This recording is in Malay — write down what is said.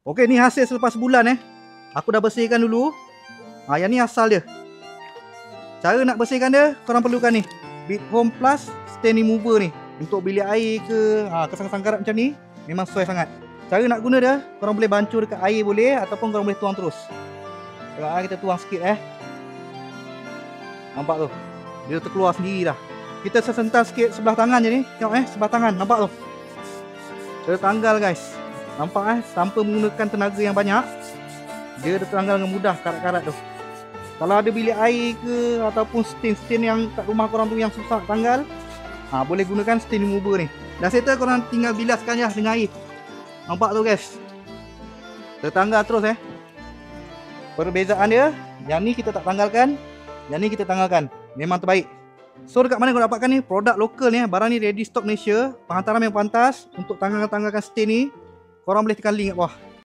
Okey, ni hasil selepas sebulan Aku dah bersihkan dulu. Yang ni asal dia. Cara nak bersihkan dia, korang perlukan ni Big Home Plus Stain Remover ni. Untuk bilik air ke kesangkarat macam ni, memang sesuai sangat. Cara nak guna dia, korang boleh bancur dekat air boleh, ataupun korang boleh tuang terus. Kita tuang sikit Nampak tu, dia terkeluar sendiri dah. Kita sesental sikit sebelah tangan je ni. Tengok sebelah tangan, nampak tu, dia tertanggal guys. Nampak tanpa menggunakan tenaga yang banyak, dia tertanggal dengan mudah karat-karat tu. Kalau ada bilik air ke ataupun stain-stain yang kat rumah korang tu yang susah tanggal, boleh gunakan stain remover ni. Dah settle, korang tinggal bilaskan je dengan air. Nampak tu guys, tertanggal terus Perbezaan dia, yang ni kita tak tanggalkan, yang ni kita tanggalkan. Memang terbaik. So dekat mana korang dapatkan ni? Produk lokal ni, barang ni ready stock Malaysia. Penghantaran yang pantas. Untuk tanggalkan stain ni, korang boleh tekan link kat bawah.